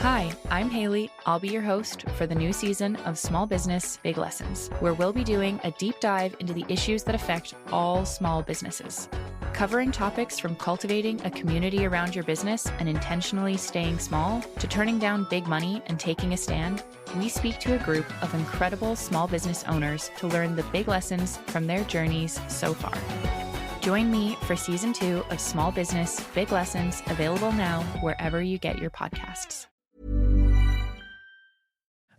Hi, I'm Haley. I'll be your host for the new season of Small Business Big Lessons, where we'll be doing a deep dive into the issues that affect all small businesses. Covering topics from cultivating a community around your business and intentionally staying small to turning down big money and taking a stand, we speak to a group of incredible small business owners to learn the big lessons from their journeys so far. Join me for Season 2 of Small Business Big Lessons, available now wherever you get your podcasts.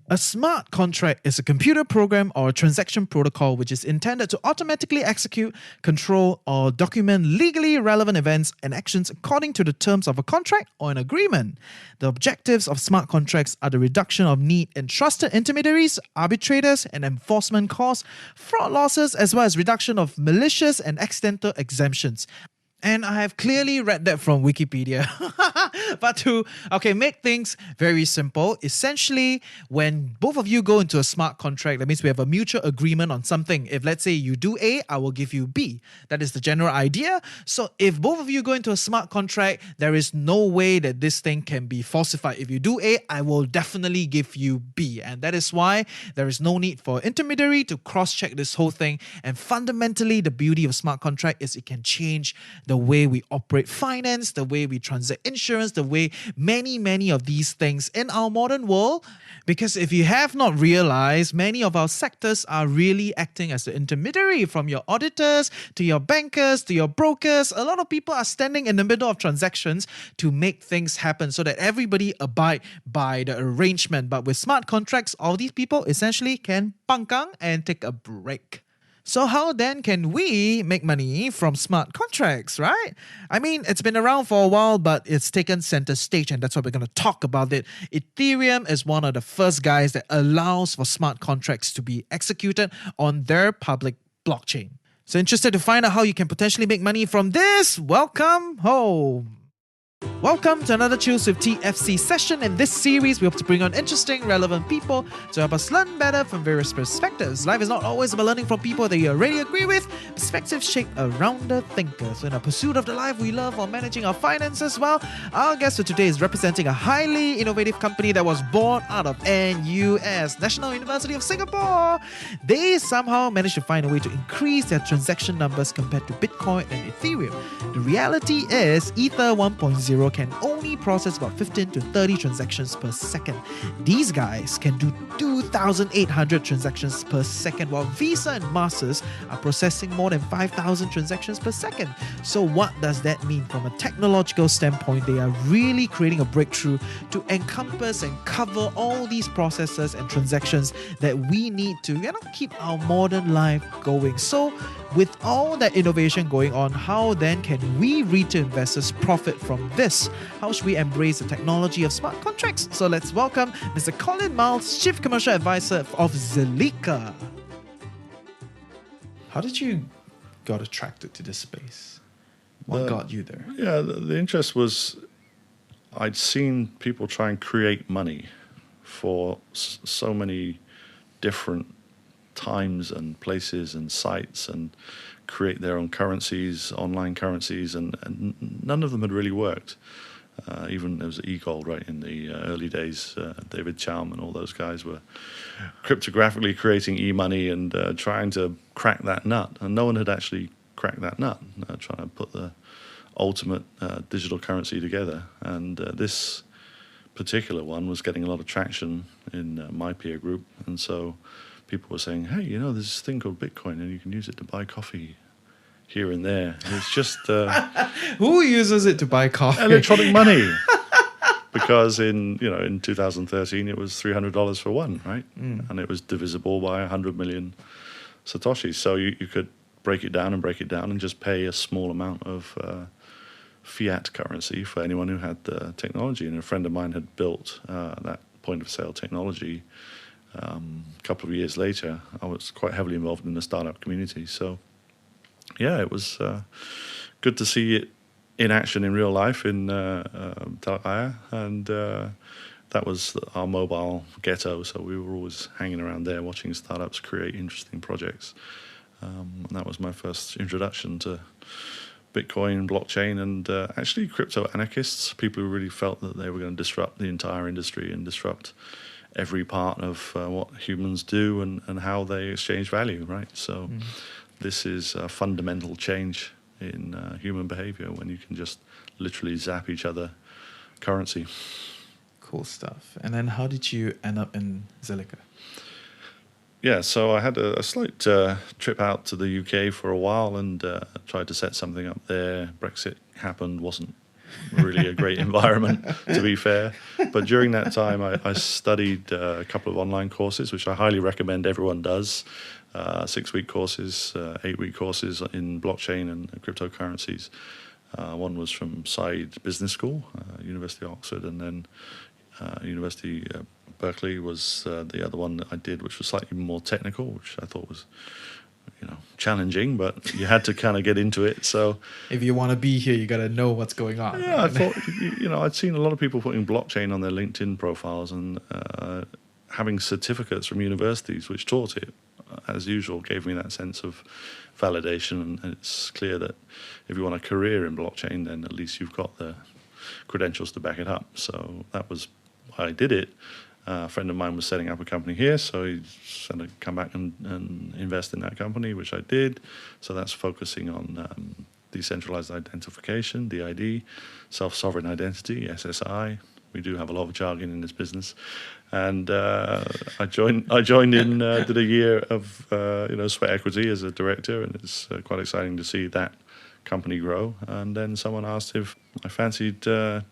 A smart contract is a computer program or a transaction protocol which is intended to automatically execute, control, or document legally relevant events and actions according to the terms of a contract or an agreement. The objectives of smart contracts are the reduction of need in trusted intermediaries, arbitrators, and enforcement costs, fraud losses, as well as reduction of malicious and accidental exemptions. And I have clearly read that from Wikipedia. But to make things very simple, essentially, when both of you go into a smart contract, that means we have a mutual agreement on something. If let's say you do A, I will give you B. That is the general idea. So if both of you go into a smart contract, there is no way that this thing can be falsified. If you do A, I will definitely give you B. And that is why there is no need for intermediary to cross-check this whole thing. And fundamentally, the beauty of smart contract is it can change the way we operate finance, the way we transact insurance, the way many of these things in our modern world. Because if you have not realized, many of our sectors are really acting as the intermediary, from your auditors to your bankers to your brokers. A lot of people are standing in the middle of transactions to make things happen so that everybody abide by the arrangement. But with smart contracts, all these people essentially can pangkang and take a break. So how then can we make money from smart contracts, right? I mean, it's been around for a while, but it's taken center stage, and that's what we're going to talk about it. Ethereum is one of the first guys that allows for smart contracts to be executed on their public blockchain. So interested to find out how you can potentially make money from this? Welcome home. Welcome to another Chills with TFC session. In this series, we hope to bring on interesting, relevant people to help us learn better from various perspectives. Life is not always about learning from people that you already agree with. Perspectives shape around the thinker. So in our pursuit of the life we love while managing our finances well, our guest for today is representing a highly innovative company that was born out of NUS, National University of Singapore. They somehow managed to find a way to increase their transaction numbers compared to Bitcoin and Ethereum. The reality is Ether 1.0 can only process about 15 to 30 transactions per second. These guys can do 2,800 transactions per second, while Visa and Masters are processing more than 5,000 transactions per second. So what does that mean from a technological standpoint? They are really creating a breakthrough to encompass and cover all these processes and transactions that we need to keep our modern life going. So with all that innovation going on, how then can we retail investors profit from this? How should we embrace the technology of smart contracts? So let's welcome Mr. Colin Miles, Chief Commercial Advisor of Ziliqa. How did you got attracted to this space? What got you there? Yeah, the interest was I'd seen people try and create money for so many different times and places and sites and create their own currencies, online currencies, and none of them had really worked. Even there was eGold, right, in the early days. David Chaum and all those guys were cryptographically creating e-money and trying to crack that nut. And no one had actually cracked that nut, trying to put the ultimate digital currency together. And this particular one was getting a lot of traction in my peer group. And so people were saying, hey, there's this thing called Bitcoin and you can use it to buy coffee here and there. And it's just... Who uses it to buy coffee? Electronic money. Because in 2013, it was $300 for one, right? And it was divisible by 100 million Satoshis. So you could break it down and just pay a small amount of fiat currency for anyone who had the technology. And a friend of mine had built that point-of-sale technology. A couple of years later, I was quite heavily involved in the startup community. So, yeah, it was good to see it in action in real life in Zilliqa, and that was our mobile ghetto. So we were always hanging around there, watching startups create interesting projects. And that was my first introduction to Bitcoin, blockchain, and actually crypto anarchists, people who really felt that they were going to disrupt the entire industry and disrupt every part of what humans do and how they exchange value, right? So this is a fundamental change in human behavior when you can just literally zap each other currency. Cool stuff. And then how did you end up in Zilliqa? Yeah, so I had a slight trip out to the UK for a while and tried to set something up there. Brexit happened, wasn't really a great environment, to be fair. But during that time, I studied a couple of online courses, which I highly recommend everyone does. 6-week courses, 8-week courses in blockchain and cryptocurrencies. One was from Said Business School, University of Oxford, and then University Berkeley was the other one that I did, which was slightly more technical, which I thought was, challenging, but you had to kind of get into it. So if you want to be here, you got to know what's going on. Yeah, I thought, I'd seen a lot of people putting blockchain on their LinkedIn profiles and having certificates from universities which taught it, as usual, gave me that sense of validation. And it's clear that if you want a career in blockchain, then at least you've got the credentials to back it up. So that was why I did it. A friend of mine was setting up a company here, so he said to come back and invest in that company, which I did. So that's focusing on decentralized identification, DID, self-sovereign identity, SSI. We do have a lot of jargon in this business. And I joined in, did a year of sweat equity as a director, and it's quite exciting to see that company grow. And then someone asked if I fancied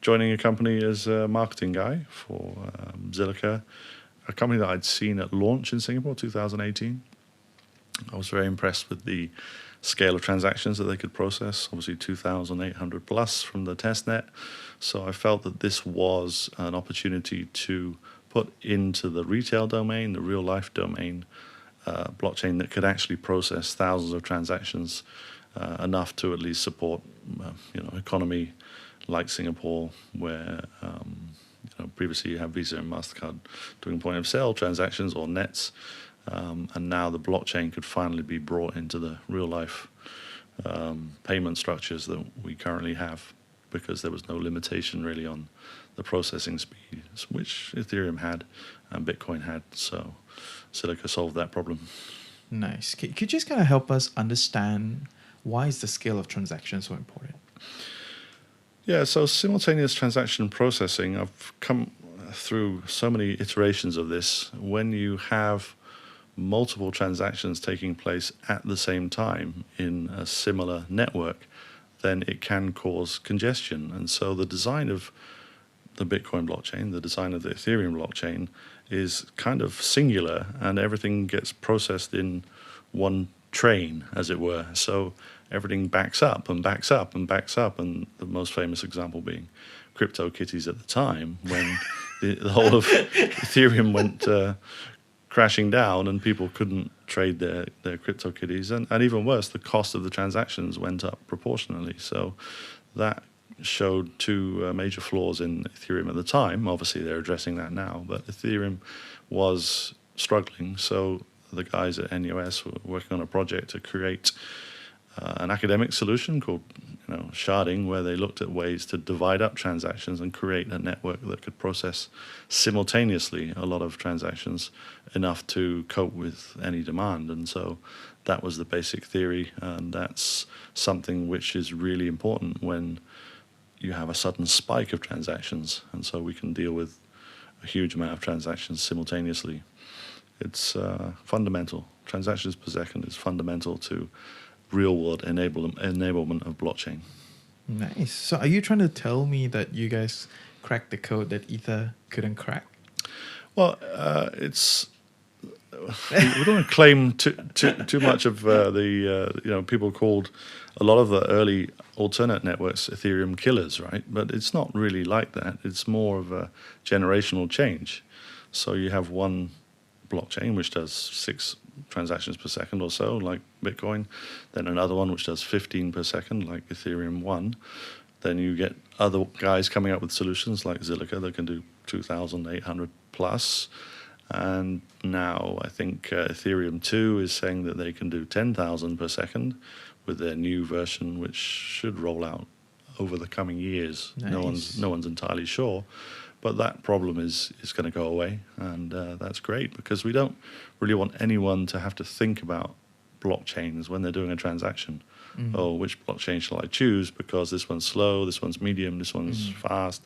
joining a company as a marketing guy for Zilliqa, a company that I'd seen at launch in Singapore 2018. I was very impressed with the scale of transactions that they could process, obviously 2,800 plus from the testnet. So I felt that this was an opportunity to put into the retail domain, the real life domain, blockchain that could actually process thousands of transactions, enough to at least support, economy like Singapore, where previously you have Visa and MasterCard doing point of sale transactions or nets, and now the blockchain could finally be brought into the real life payment structures that we currently have, because there was no limitation really on the processing speeds, which Ethereum had and Bitcoin had. So Zilliqa solved that problem. Nice. Could you just kind of help us understand why is the scale of transactions so important? Yeah, so simultaneous transaction processing, I've come through so many iterations of this. When you have multiple transactions taking place at the same time in a similar network, then it can cause congestion. And so the design of the Bitcoin blockchain, the design of the Ethereum blockchain, is kind of singular, and everything gets processed in one train, as it were. So everything backs up and backs up and backs up, and the most famous example being CryptoKitties at the time, when the whole of Ethereum went crashing down and people couldn't trade their CryptoKitties, and even worse, the cost of the transactions went up proportionally. So that showed two major flaws in Ethereum at the time. Obviously they're addressing that now, but Ethereum was struggling. So the guys at NUS were working on a project to create an academic solution called sharding, where they looked at ways to divide up transactions and create a network that could process simultaneously a lot of transactions, enough to cope with any demand. And so that was the basic theory, and that's something which is really important when you have a sudden spike of transactions. And so we can deal with a huge amount of transactions simultaneously. It's fundamental. Transactions per second is fundamental to real-world enablement of blockchain. Nice. So are you trying to tell me that you guys cracked the code that Ether couldn't crack? Well, it's we don't want to claim too much of the people called a lot of the early alternate networks Ethereum killers, right? But it's not really like that. It's more of a generational change. So you have one blockchain which does 6 transactions per second or so, like Bitcoin, then another one which does 15 per second, like Ethereum 1. Then you get other guys coming up with solutions like Zilliqa that can do 2,800 plus. And now I think Ethereum 2 is saying that they can do 10,000 per second, with their new version, which should roll out over the coming years. Nice. No one's entirely sure, but that problem is going to go away, and that's great, because we don't really want anyone to have to think about blockchains when they're doing a transaction. Oh, which blockchain shall I choose? Because this one's slow, this one's medium, this one's fast.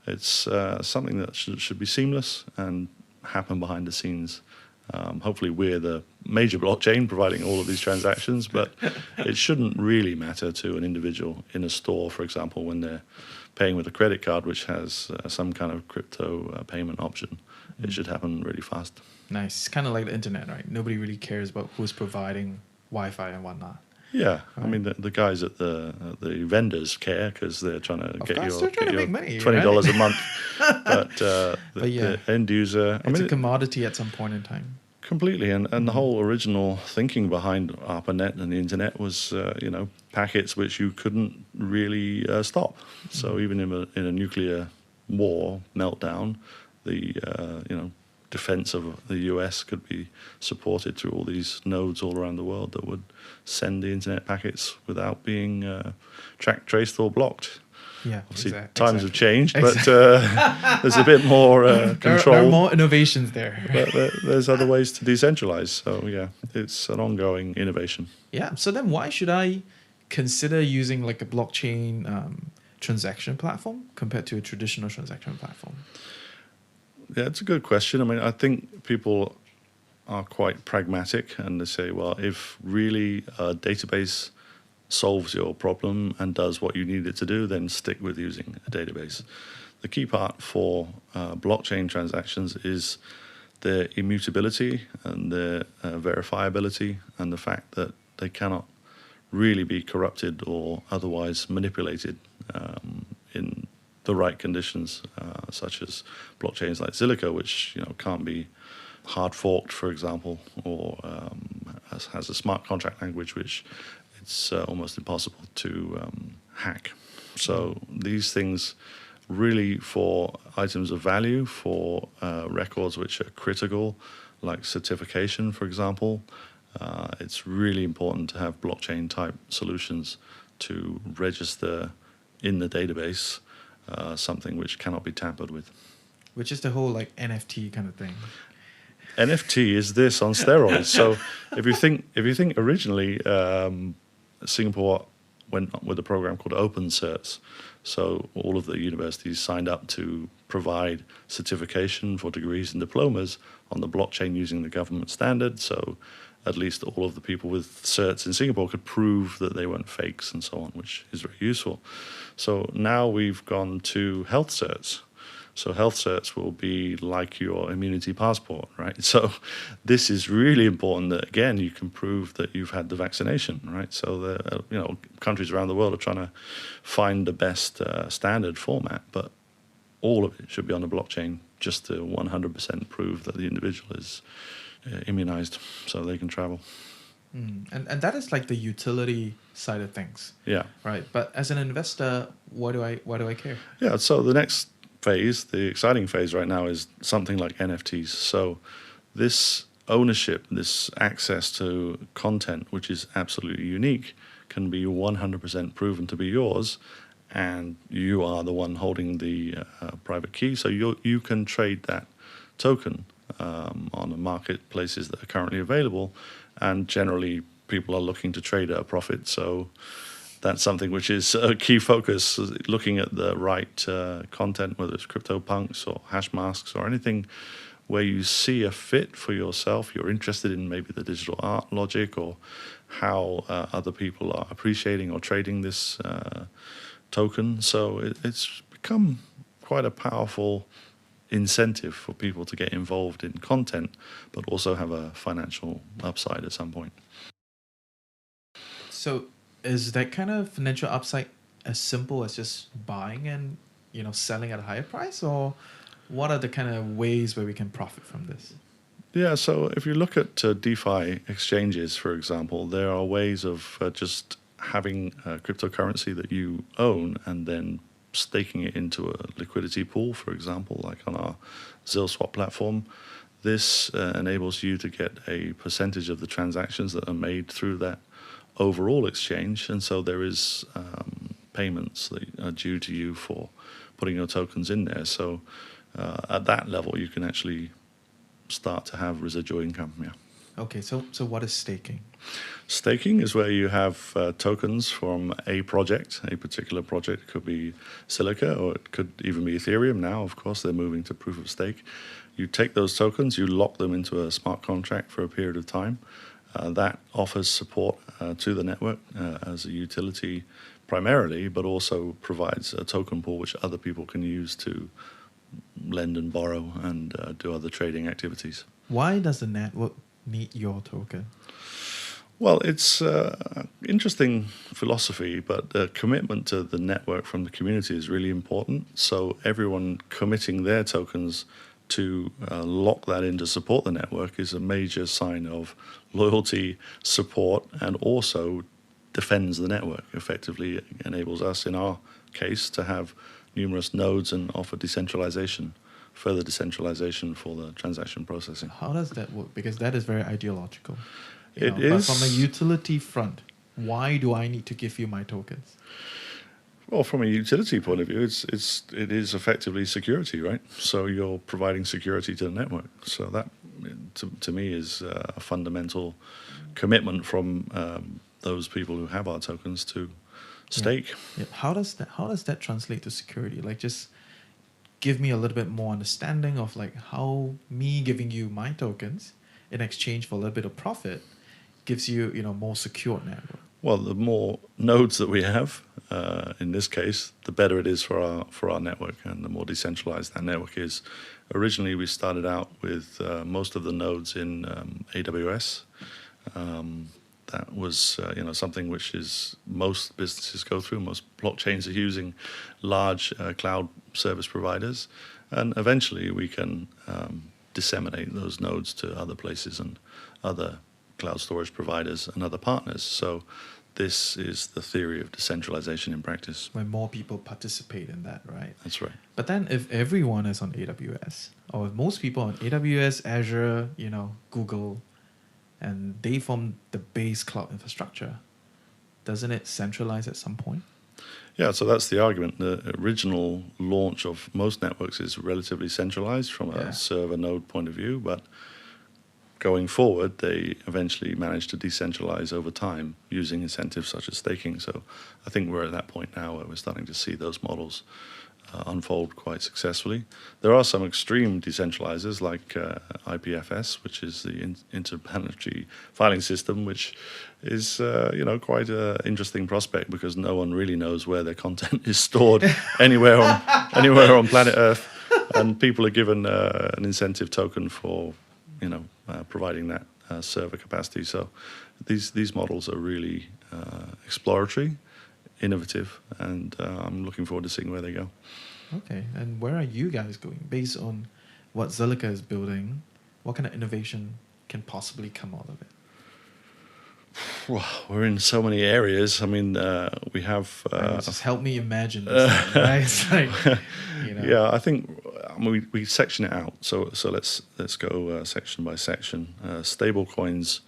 It's something that should be seamless and happen behind the scenes. Hopefully we're the major blockchain providing all of these transactions, but it shouldn't really matter to an individual in a store, for example, when they're paying with a credit card, which has some kind of crypto payment option. It should happen really fast. Nice. It's kind of like the internet, right? Nobody really cares about who's providing Wi-Fi and whatnot. Yeah, Right. I mean the guys at the vendors care, because they're trying to Of get course, your, they're trying get to your make money, $20 right? a month, but yeah, the end user, It's a commodity at some point in time. completely, and the whole original thinking behind ARPANET and the internet was packets which you couldn't really stop. So even in a nuclear war meltdown, the defense of the US could be supported through all these nodes all around the world that would send the internet packets without being tracked, traced, or blocked. Yeah, Obviously, times have changed, but Exactly. there's a bit more control. There are more innovations there. But there's other ways to decentralize. So yeah, it's an ongoing innovation. Yeah. So then, why should I consider using like a blockchain transaction platform compared to a traditional transaction platform? Yeah, it's a good question. I mean, I think people are quite pragmatic, and they say, well, if really a database solves your problem and does what you need it to do, then stick with using a database. The key part for blockchain transactions is their immutability and their verifiability, and the fact that they cannot really be corrupted or otherwise manipulated in the right conditions, such as blockchains like Zilliqa, which can't be hard forked, for example, or has a smart contract language which it's almost impossible to hack. So these things really, for items of value, for records which are critical, like certification, for example, it's really important to have blockchain type solutions to register in the database something which cannot be tampered with. Which is the whole like NFT kind of thing. NFT is this on steroids. So if you think originally, Singapore went with a program called Open Certs. So all of the universities signed up to provide certification for degrees and diplomas on the blockchain using the government standard. So at least all of the people with certs in Singapore could prove that they weren't fakes and so on, which is very useful. So now we've gone to health certs. So health certs will be like your immunity passport, right? So this is really important that, again, you can prove that you've had the vaccination, right? So the countries around the world are trying to find the best standard format, but all of it should be on the blockchain just to 100% prove that the individual is immunized so they can travel. And that is like the utility side of things. Yeah. Right. But as an investor, why do I care? Yeah. So the next phase, the exciting phase right now, is something like NFTs. So this ownership, this access to content, which is absolutely unique, can be 100% proven to be yours, and you are the one holding the private key. So you can trade that token on the marketplaces that are currently available, and generally people are looking to trade at a profit. So that's something which is a key focus, looking at the right content, whether it's CryptoPunks or hash masks or anything where you see a fit for yourself. You're interested in maybe the digital art logic or how other people are appreciating or trading this token. So it's become quite a powerful incentive for people to get involved in content, but also have a financial upside at some point. So is that kind of financial upside as simple as just buying and selling at a higher price, or what are the kind of ways where we can profit from this? Yeah, so if you look at DeFi exchanges, for example, there are ways of just having a cryptocurrency that you own and then staking it into a liquidity pool, for example, like on our ZilSwap platform. This enables you to get a percentage of the transactions that are made through that overall exchange, and so there is payments that are due to you for putting your tokens in there. So at that level, you can actually start to have residual income. Yeah. Okay, so what is staking? Staking is where you have tokens from a project, a particular project. It could be Zilliqa, or it could even be Ethereum. Now, of course, they're moving to proof of stake. You take those tokens, you lock them into a smart contract for a period of time. That offers support to the network as a utility primarily, but also provides a token pool which other people can use to lend and borrow and do other trading activities. Why does the network need your token? Well, it's interesting philosophy, but the commitment to the network from the community is really important. So everyone committing their tokens to lock that in to support the network is a major sign of loyalty, support, and also defends the network. Effectively, it enables us, in our case, to have numerous nodes and offer decentralization, further decentralization for the transaction processing. How does that work? Because that is very ideological. It But is. from a utility front, why do I need to give you my tokens? Well, from a utility point of view, it is effectively security, right? So you're providing security to the network. So that, to me, is a fundamental commitment from those people who have our tokens to stake. Yeah. How does that translate to security? Like, just give me a little bit more understanding of like how me giving you my tokens in exchange for a little bit of profit gives you more secure network. Well, the more nodes that we have, in this case, the better it is for our network, and the more decentralized that network is. Originally, we started out with most of the nodes in AWS. That was something which is most businesses go through. Most blockchains are using large cloud service providers, and eventually we can disseminate those nodes to other places and other cloud storage providers and other partners. So this is the theory of decentralization in practice. When more people participate in that, right? That's right. But then if everyone is on AWS, or if most people on AWS, Azure, Google, and they form the base cloud infrastructure, doesn't it centralize at some point? Yeah, so that's the argument. The original launch of most networks is relatively centralized from a server node point of view, but going forward, they eventually manage to decentralize over time using incentives such as staking. So I think we're at that point now where we're starting to see those models unfold quite successfully. There are some extreme decentralizers like IPFS, which is the interplanetary filing system, which is quite an interesting prospect because no one really knows where their content is stored anywhere on planet Earth, and people are given an incentive token for providing that server capacity. So these models are really exploratory, innovative, and I'm looking forward to seeing where they go. Okay, and where are you guys going? Based on what Zilliqa is building, what kind of innovation can possibly come out of it? Well, we're in so many areas. I mean, we have... just help me imagine this, right? It's like, Yeah, I think we section it out. So let's go section by section. Stable coins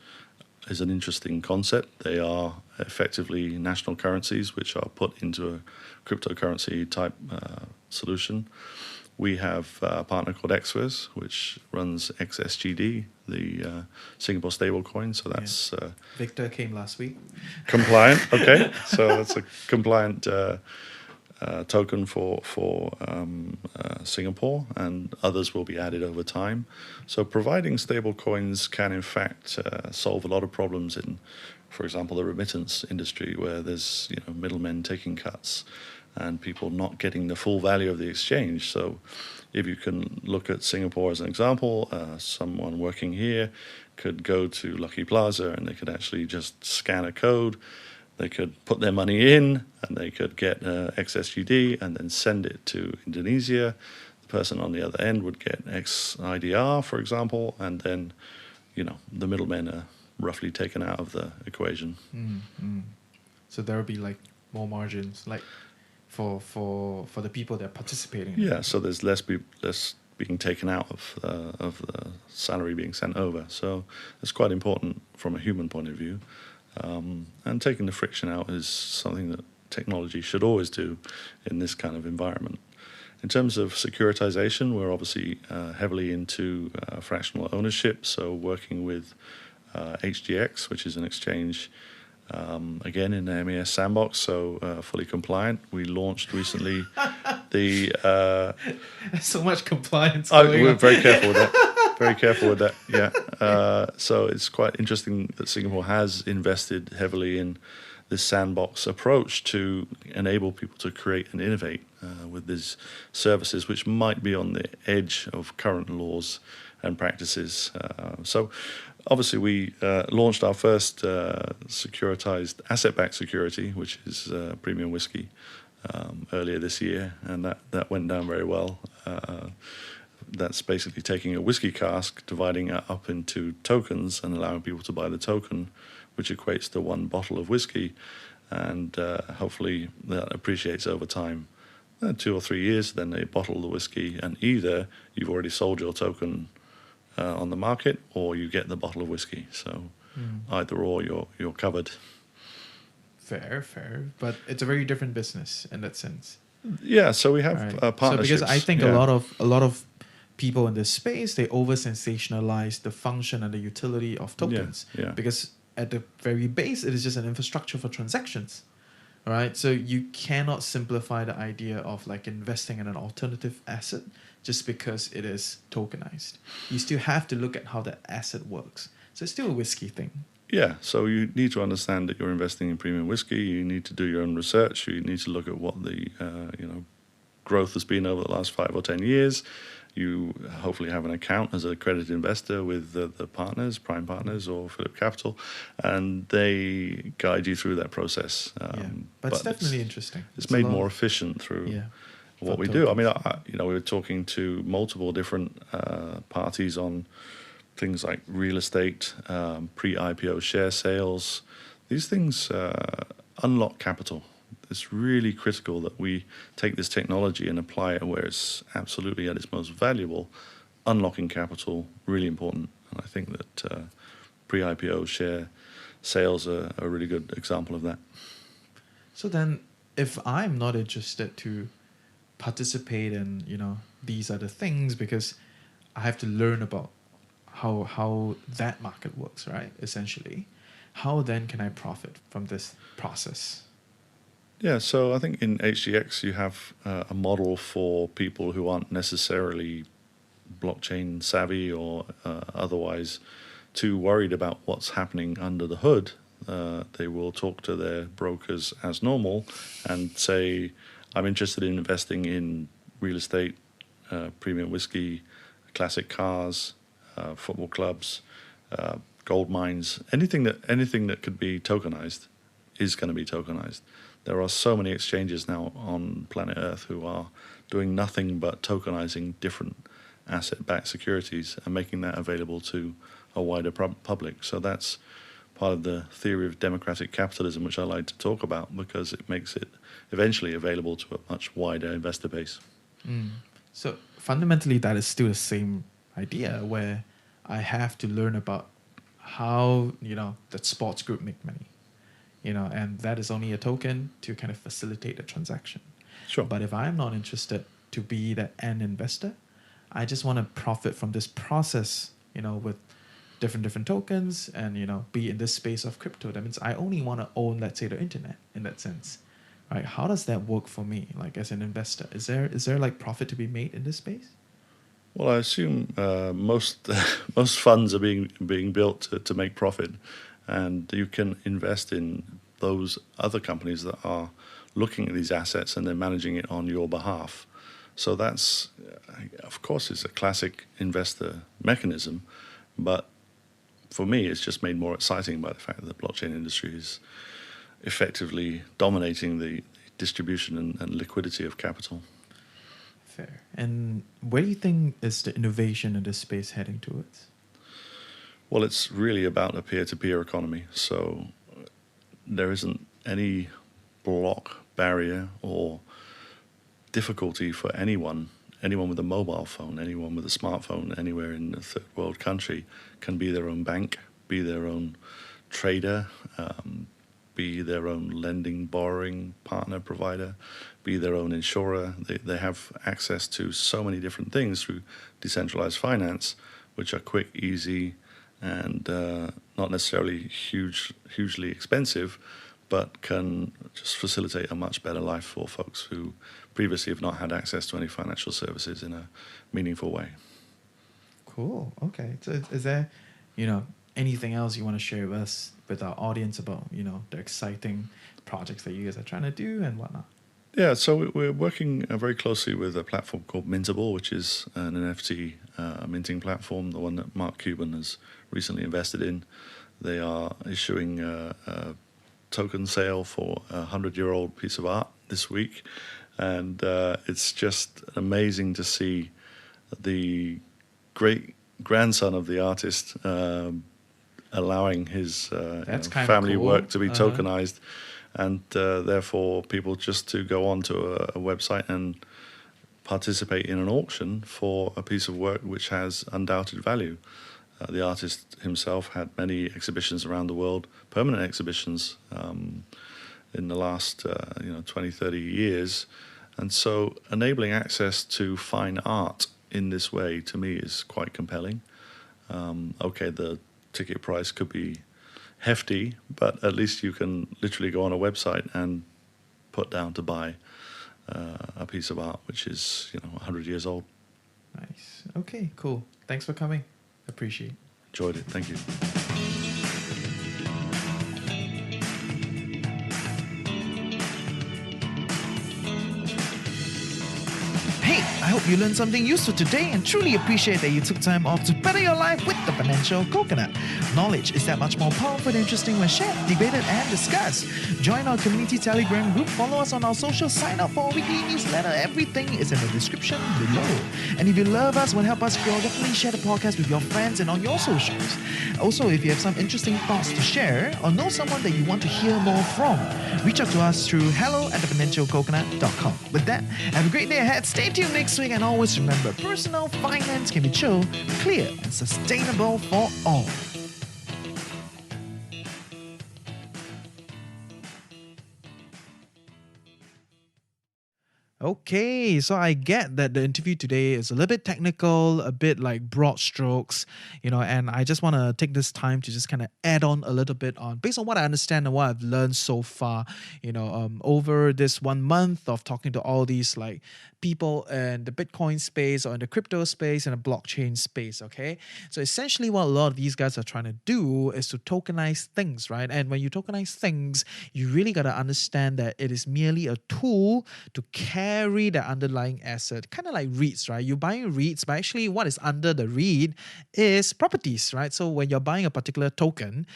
is an interesting concept. They are effectively national currencies which are put into a cryptocurrency type solution. We have a partner called XWIZ, which runs XSGD, the Singapore stablecoin. So that's Victor came last week. Compliant. Okay, so that's a compliant token for Singapore, and others will be added over time. So providing stablecoins can in fact solve a lot of problems in, for example, the remittance industry, where there's middlemen taking cuts and people not getting the full value of the exchange. So if you can look at Singapore as an example, someone working here could go to Lucky Plaza and they could actually just scan a code. They could put their money in and they could get XSGD and then send it to Indonesia. The person on the other end would get XIDR, for example, and then, the middlemen are roughly taken out of the equation. So there will be like more margins, like for the people that are participating. Yeah, so there's less being taken out of the salary being sent over. So it's quite important from a human point of view. And taking the friction out is something that technology should always do in this kind of environment. In terms of securitization, we're obviously heavily into fractional ownership, so working with HGX, which is an exchange, again in the MES sandbox, so fully compliant. We launched recently the... So much compliance we're on. very careful with that. Very careful with that, yeah. So it's quite interesting that Singapore has invested heavily in this sandbox approach to enable people to create and innovate with these services, which might be on the edge of current laws and practices. So obviously we launched our first securitized asset-backed security, which is premium whiskey, earlier this year, and that went down very well. That's basically taking a whiskey cask, dividing it up into tokens and allowing people to buy the token, which equates to one bottle of whiskey, and hopefully that appreciates over time. 2 or 3 years, then they bottle the whiskey, and either you've already sold your token on the market, or you get the bottle of whiskey. So either or, you're covered. Fair, but it's a very different business in that sense. Yeah, so we have partnerships. So because I think a lot of people in this space, they over sensationalize the function and the utility of tokens. Yeah. Because at the very base, it is just an infrastructure for transactions. All right, so you cannot simplify the idea of like investing in an alternative asset just because it is tokenized. You still have to look at how the asset works. So it's still a whiskey thing. Yeah, so you need to understand that you're investing in premium whiskey. You need to do your own research. You need to look at what the growth has been over the last 5 or 10 years. You hopefully have an account as an accredited investor with the partners, Prime Partners or Phillip Capital, and they guide you through that process. But it's definitely interesting. It's made more efficient through what we do. I mean, we were talking to multiple different parties on things like real estate, pre-IPO share sales. These things unlock capital. It's really critical that we take this technology and apply it where it's absolutely at its most valuable. Unlocking capital, really important. And I think that pre-IPO share sales are a really good example of that. So then, if I'm not interested to participate in, these other things, because I have to learn about how that market works, right? Essentially, how then can I profit from this process? Yeah, so I think in HGX you have a model for people who aren't necessarily blockchain savvy or otherwise too worried about what's happening under the hood. They will talk to their brokers as normal and say, I'm interested in investing in real estate, premium whiskey, classic cars, football clubs, gold mines, anything that could be tokenized is going to be tokenized. There are so many exchanges now on planet Earth who are doing nothing but tokenizing different asset-backed securities and making that available to a wider public. So that's part of the theory of democratic capitalism, which I like to talk about, because it makes it eventually available to a much wider investor base. So fundamentally, that is still the same idea where I have to learn about how, that sports group make money. And that is only a token to kind of facilitate the transaction. Sure. But if I'm not interested to be the end investor, I just want to profit from this process, with different tokens and, be in this space of crypto. That means I only want to own, let's say, the internet in that sense. Right? How does that work for me, like as an investor? Is there like profit to be made in this space? Well, I assume most funds are being built to make profit. And you can invest in those other companies that are looking at these assets and they're managing it on your behalf. So that's, of course, it's a classic investor mechanism, but for me, it's just made more exciting by the fact that the blockchain industry is effectively dominating the distribution and liquidity of capital. Fair. And where do you think is the innovation in this space heading towards? Well, it's really about a peer-to-peer economy. So there isn't any block, barrier, or difficulty for anyone with a mobile phone, anyone with a smartphone, anywhere in a third world country can be their own bank, be their own trader, be their own lending, borrowing partner provider, be their own insurer. They have access to so many different things through decentralized finance, which are quick, easy, and not necessarily hugely expensive, but can just facilitate a much better life for folks who previously have not had access to any financial services in a meaningful way. Cool. Okay. So is there, anything else you want to share with us, with our audience about, the exciting projects that you guys are trying to do and whatnot? Yeah, so we're working very closely with a platform called Mintable, which is an NFT minting platform, the one that Mark Cuban has recently invested in. They are issuing a token sale for a 100-year-old piece of art this week. And it's just amazing to see the great grandson of the artist allowing his family cool. work to be tokenized, and therefore people just to go onto a website and participate in an auction for a piece of work which has undoubted value. The artist himself had many exhibitions around the world, permanent exhibitions in the last 20, 30 years. And so enabling access to fine art in this way, to me, is quite compelling. Okay, the ticket price could be hefty, but at least you can literally go on a website and put down to buy a piece of art which is 100 years old. Nice. Okay, cool. Thanks for coming. Appreciate it. Enjoyed it. Thank you. Hey, I hope you learned something useful today and truly appreciate that you took time off to better your life with the Financial Coconut. Knowledge is that much more powerful and interesting when shared, debated, and discussed. Join our community Telegram group, follow us on our socials, sign up for our weekly newsletter. Everything is in the description below. And if you love us, want to help us grow, definitely share the podcast with your friends and on your socials. Also, if you have some interesting thoughts to share or know someone that you want to hear more from, reach out to us through hello@thefinancialcoconut.com. With that, have a great day ahead. Stay tuned next week, and always remember, personal finance can be chill, clear, and sustainable for all. Okay, so I get that the interview today is a little bit technical, a bit like broad strokes, and I just want to take this time to just kind of add on a little bit on, based on what I understand and what I've learned so far, over this 1 month of talking to all these like people in the Bitcoin space or in the crypto space and the blockchain space, okay? So essentially what a lot of these guys are trying to do is to tokenize things, right? And when you tokenize things, you really got to understand that it is merely a tool to carry the underlying asset, kind of like REITs, right? You're buying REITs, but actually what is under the REIT is properties, right? So when you're buying a particular token,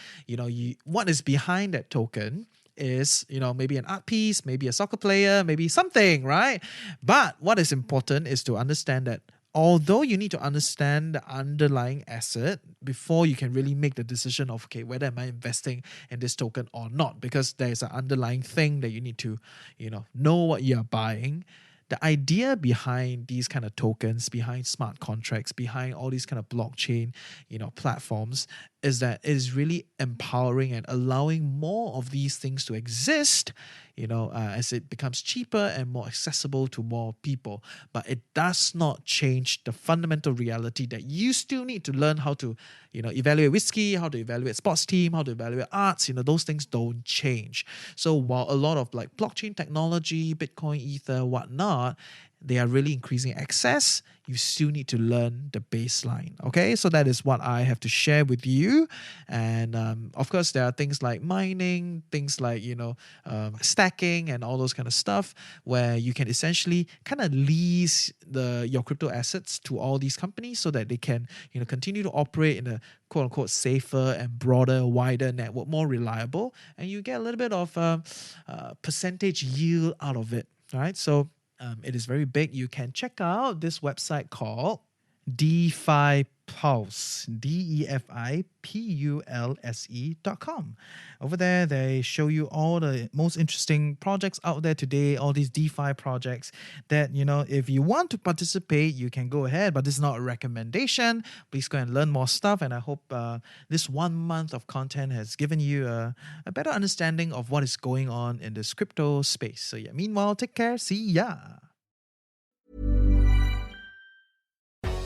what is behind that token is, maybe an art piece, maybe a soccer player, maybe something, right? But what is important is to understand that although you need to understand the underlying asset before you can really make the decision of, okay, whether am I investing in this token or not, because there's an underlying thing that you need to, know what you're buying. The idea behind these kind of tokens, behind smart contracts, behind all these kind of blockchain, platforms, is that it is really empowering and allowing more of these things to exist, as it becomes cheaper and more accessible to more people. But it does not change the fundamental reality that you still need to learn how to, evaluate whiskey, how to evaluate sports team, how to evaluate arts. Those things don't change. So while a lot of like blockchain technology, Bitcoin, Ether, whatnot, they are really increasing access, you still need to learn the baseline. Okay, so that is what I have to share with you. And of course, there are things like mining, things like stacking, and all those kind of stuff, where you can essentially kind of lease your crypto assets to all these companies so that they can continue to operate in a quote unquote safer and broader, wider network, more reliable, and you get a little bit of percentage yield out of it. All right, so it is very big. You can check out this website called DeFi Defipulse, DEFIPULSE.com. Over there, they show you all the most interesting projects out there today, all these DeFi projects that, if you want to participate, you can go ahead, but this is not a recommendation. Please go and learn more stuff. And I hope this 1 month of content has given you a better understanding of what is going on in this crypto space. So yeah, meanwhile, take care. See ya.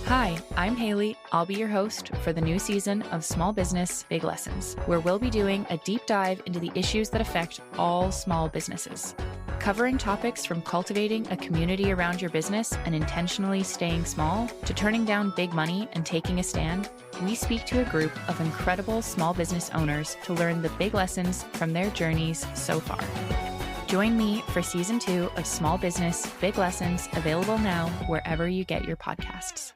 Hi, I'm Haley. I'll be your host for the new season of Small Business Big Lessons, where we'll be doing a deep dive into the issues that affect all small businesses. Covering topics from cultivating a community around your business and intentionally staying small to turning down big money and taking a stand, we speak to a group of incredible small business owners to learn the big lessons from their journeys so far. Join me for Season 2 of Small Business Big Lessons, available now wherever you get your podcasts.